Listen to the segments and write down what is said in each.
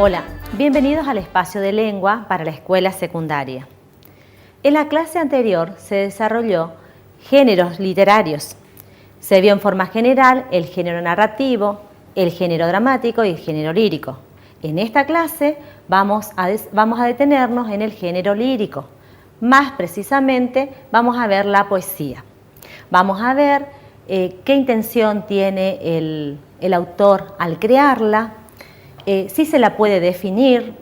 Hola, bienvenidos al espacio de lengua para la escuela secundaria. En la clase anterior se desarrolló géneros literarios. Se vio en forma general el género narrativo, el género dramático y el género lírico. En esta clase vamos a detenernos en el género lírico. Más precisamente vamos a ver la poesía. Vamos a ver qué intención tiene el autor al crearla, si se la puede definir.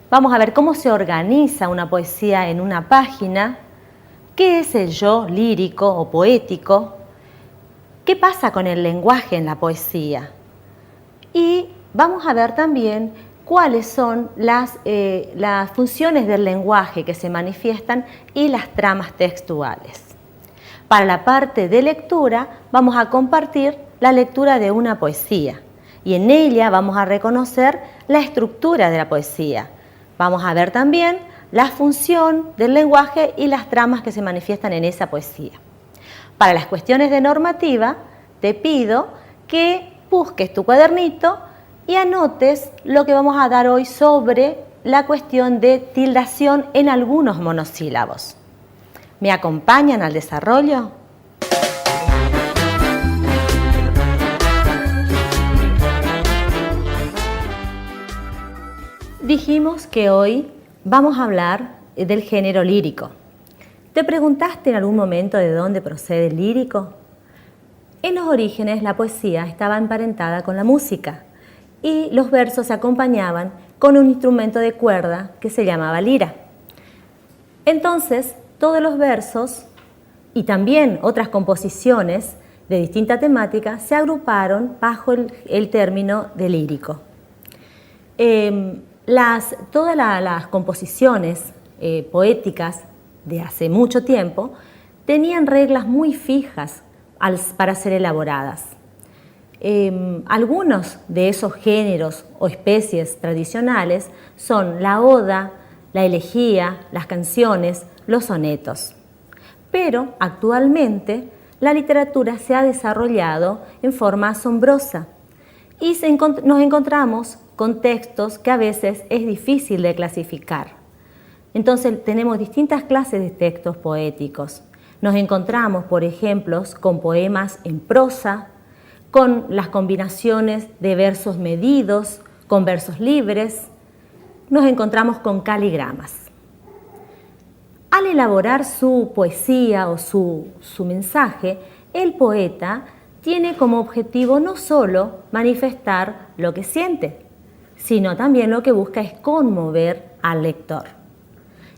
Vamos a ver cómo se organiza una poesía en una página, qué es el yo lírico o poético, qué pasa con el lenguaje en la poesía. Y vamos a ver también cuáles son las funciones del lenguaje que se manifiestan y las tramas textuales. Para la parte de lectura vamos a compartir la lectura de una poesía y en ella vamos a reconocer la estructura de la poesía. Vamos a ver también la función del lenguaje y las tramas que se manifiestan en esa poesía. Para las cuestiones de normativa te pido que busques tu cuadernito y anotes lo que vamos a dar hoy sobre la cuestión de tildación en algunos monosílabos. ¿Me acompañan al desarrollo? Dijimos que hoy vamos a hablar del género lírico. ¿Te preguntaste en algún momento de dónde procede el lírico? En los orígenes la poesía estaba emparentada con la música y los versos se acompañaban con un instrumento de cuerda que se llamaba lira. Entonces, todos los versos y también otras composiciones de distinta temática se agruparon bajo el término de lírico. Todas las composiciones poéticas de hace mucho tiempo tenían reglas muy fijas para ser elaboradas. Algunos de esos géneros o especies tradicionales son la oda, la elegía, las canciones, los sonetos. Pero actualmente la literatura se ha desarrollado en forma asombrosa y nos encontramos con textos que a veces es difícil de clasificar. Entonces tenemos distintas clases de textos poéticos. Nos encontramos, por ejemplo, con poemas en prosa, con las combinaciones de versos medidos, con versos libres. Nos encontramos con caligramas. Al elaborar su poesía o su mensaje, el poeta tiene como objetivo no solo manifestar lo que siente, sino también lo que busca es conmover al lector.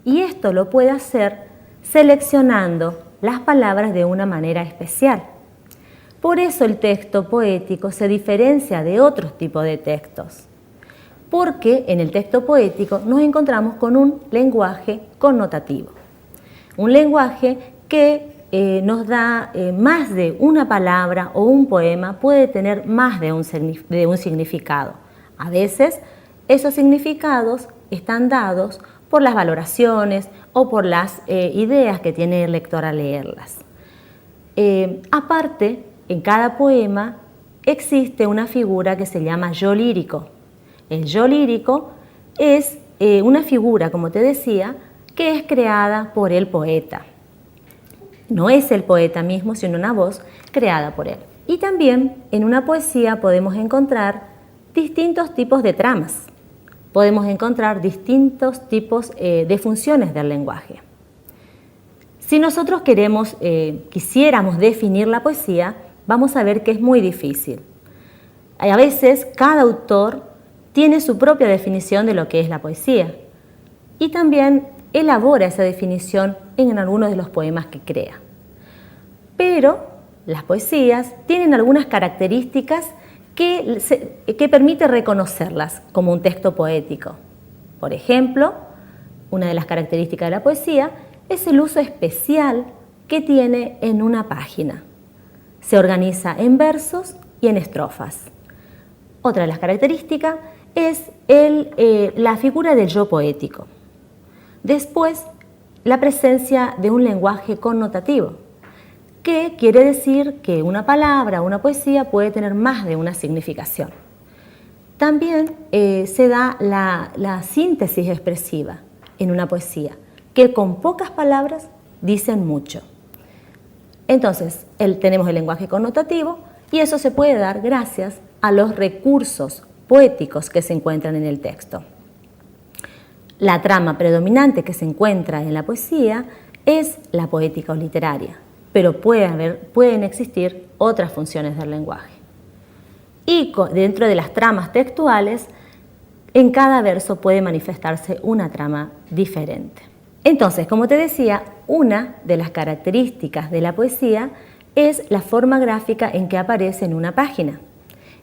Y esto lo puede hacer seleccionando las palabras de una manera especial. Por eso el texto poético se diferencia de otros tipos de textos, porque en el texto poético nos encontramos con un lenguaje connotativo, un lenguaje que nos da más de una palabra o un poema puede tener más de un significado. A veces esos significados están dados por las valoraciones o por las ideas que tiene el lector al leerlas. Aparte, en cada poema existe una figura que se llama yo lírico. El yo lírico es una figura, como te decía, que es creada por el poeta. No es el poeta mismo, sino una voz creada por él. Y también en una poesía podemos encontrar distintos tipos de tramas. Podemos encontrar distintos tipos de funciones del lenguaje. Si nosotros quisiéramos definir la poesía, vamos a ver que es muy difícil. A veces cada autor tiene su propia definición de lo que es la poesía y también elabora esa definición en algunos de los poemas que crea. Pero las poesías tienen algunas características que permite reconocerlas como un texto poético. Por ejemplo, una de las características de la poesía es el uso especial que tiene en una página. Se organiza en versos y en estrofas. Otra de las características es la figura del yo poético. Después, la presencia de un lenguaje connotativo, que quiere decir que una palabra, una poesía puede tener más de una significación. también se da la síntesis expresiva en una poesía, que con pocas palabras dicen mucho. Entonces, tenemos el lenguaje connotativo y eso se puede dar gracias a los recursos poéticos que se encuentran en el texto. La trama predominante que se encuentra en la poesía es la poética o literaria, pero pueden existir otras funciones del lenguaje. Y dentro de las tramas textuales, en cada verso puede manifestarse una trama diferente. Entonces, como te decía, una de las características de la poesía es la forma gráfica en que aparece en una página.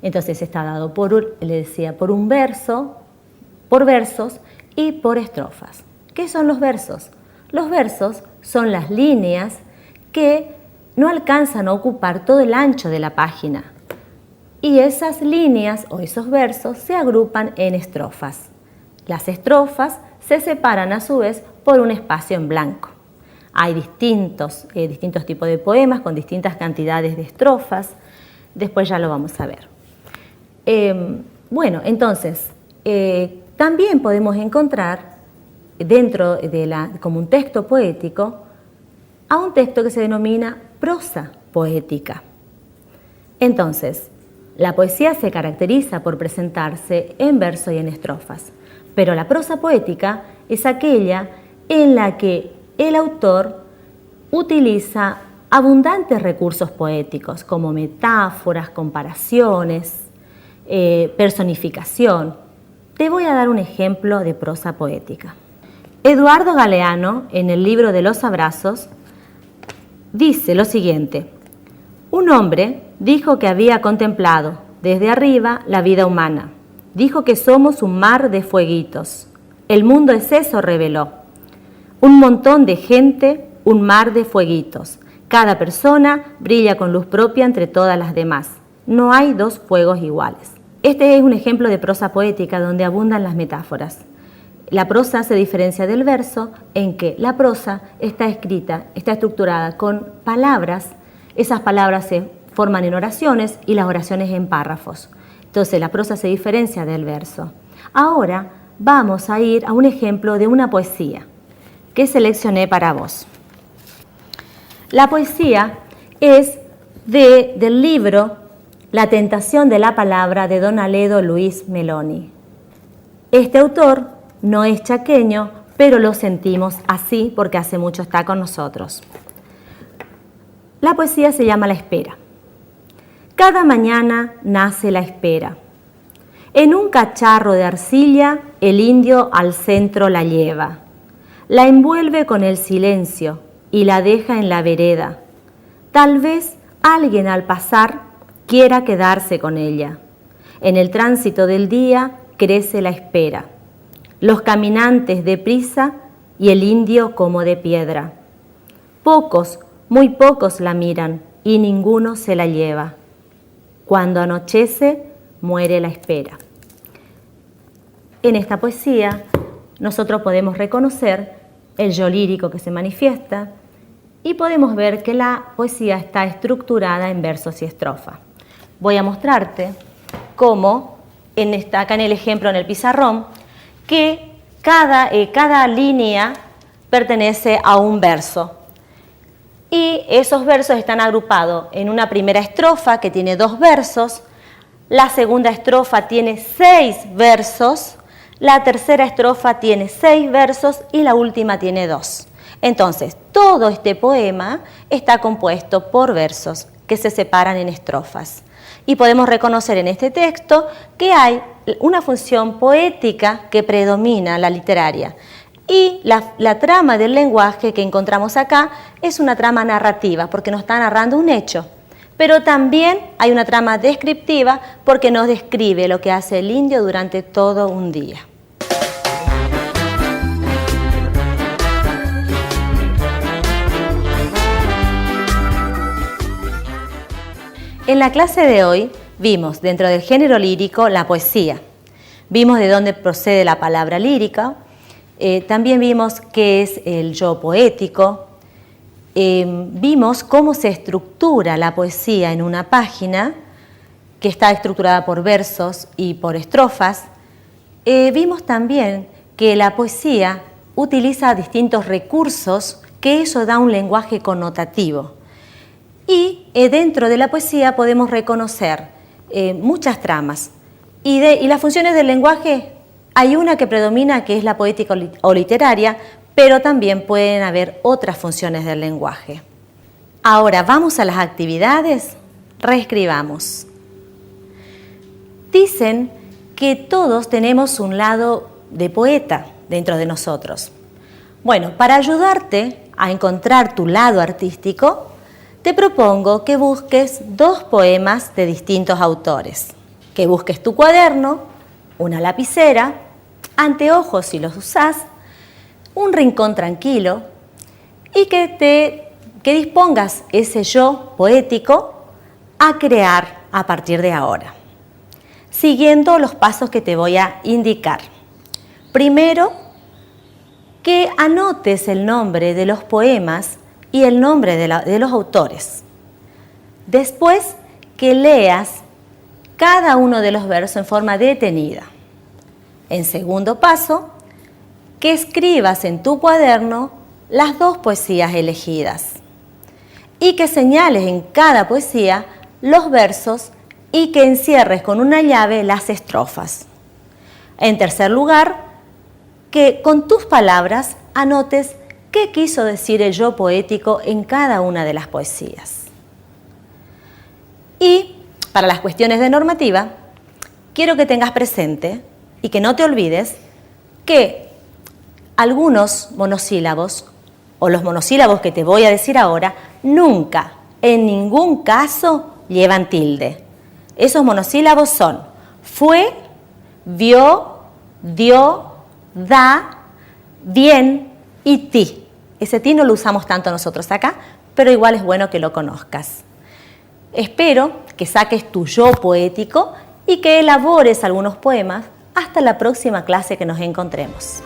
Entonces está dado por un verso, por versos y por estrofas. ¿Qué son los versos? Los versos son las líneas que no alcanzan a ocupar todo el ancho de la página. Y esas líneas o esos versos se agrupan en estrofas. Las estrofas se separan a su vez por un espacio en blanco. Hay distintos tipos de poemas con distintas cantidades de estrofas. Después ya lo vamos a ver. Entonces, también podemos encontrar dentro como un texto poético a un texto que se denomina prosa poética. Entonces, la poesía se caracteriza por presentarse en verso y en estrofas, pero la prosa poética es aquella en la que el autor utiliza abundantes recursos poéticos como metáforas, comparaciones, personificación. Te voy a dar un ejemplo de prosa poética. Eduardo Galeano, en el libro de los abrazos, dice lo siguiente: un hombre dijo que había contemplado desde arriba la vida humana. Dijo que somos un mar de fueguitos. El mundo es eso, reveló. Un montón de gente, un mar de fueguitos. Cada persona brilla con luz propia entre todas las demás. No hay dos fuegos iguales. Este es un ejemplo de prosa poética donde abundan las metáforas. La prosa se diferencia del verso en que la prosa está estructurada con palabras. Esas palabras se forman en oraciones y las oraciones en párrafos. Entonces la prosa se diferencia del verso. Ahora vamos a ir a un ejemplo de una poesía que seleccioné para vos. La poesía es del libro La tentación de la palabra de Don Aledo Luis Meloni. Este autor no es chaqueño, pero lo sentimos así porque hace mucho está con nosotros. La poesía se llama La espera. Cada mañana nace la espera. En un cacharro de arcilla el indio al centro la lleva. La envuelve con el silencio y la deja en la vereda. Tal vez alguien al pasar quiera quedarse con ella. En el tránsito del día crece la espera. Los caminantes deprisa y el indio como de piedra. Pocos, muy pocos la miran y ninguno se la lleva. Cuando anochece, muere la espera. En esta poesía nosotros podemos reconocer el yo lírico que se manifiesta y podemos ver que la poesía está estructurada en versos y estrofas. Voy a mostrarte cómo, acá en el ejemplo en el pizarrón, que cada línea pertenece a un verso. Y esos versos están agrupados en una primera estrofa que tiene 2 versos, la segunda estrofa tiene 6 versos, la tercera estrofa tiene 6 versos y la última tiene 2. Entonces, todo este poema está compuesto por versos que se separan en estrofas. Y podemos reconocer en este texto que hay una función poética que predomina la literaria. Y la trama del lenguaje que encontramos acá es una trama narrativa porque nos está narrando un hecho. Pero también hay una trama descriptiva porque nos describe lo que hace el indio durante todo un día. En la clase de hoy vimos dentro del género lírico la poesía. Vimos de dónde procede la palabra lírica. También vimos qué es el yo poético. Vimos cómo se estructura la poesía en una página que está estructurada por versos y por estrofas, vimos también que la poesía utiliza distintos recursos, que eso da un lenguaje connotativo. Y dentro de la poesía podemos reconocer muchas tramas. Y las funciones del lenguaje, hay una que predomina, que es la poética o literaria, pero también pueden haber otras funciones del lenguaje. Ahora, vamos a las actividades. Reescribamos. Dicen que todos tenemos un lado de poeta dentro de nosotros. Bueno, para ayudarte a encontrar tu lado artístico, te propongo que busques 2 poemas de distintos autores. Que busques tu cuaderno, una lapicera, anteojos si los usás, un rincón tranquilo y que dispongas ese yo poético a crear a partir de ahora, siguiendo los pasos que te voy a indicar. Primero, que anotes el nombre de los poemas y el nombre de los autores. Después, que leas cada uno de los versos en forma detenida. En segundo paso, que escribas en tu cuaderno las 2 poesías elegidas y que señales en cada poesía los versos y que encierres con una llave las estrofas. En tercer lugar, que con tus palabras anotes qué quiso decir el yo poético en cada una de las poesías. Y para las cuestiones de normativa, quiero que tengas presente y que no te olvides que algunos monosílabos, o los monosílabos que te voy a decir ahora, nunca, en ningún caso, llevan tilde. Esos monosílabos son fue, vio, dio, da, bien y ti. Ese ti no lo usamos tanto nosotros acá, pero igual es bueno que lo conozcas. Espero que saques tu yo poético y que elabores algunos poemas hasta la próxima clase que nos encontremos.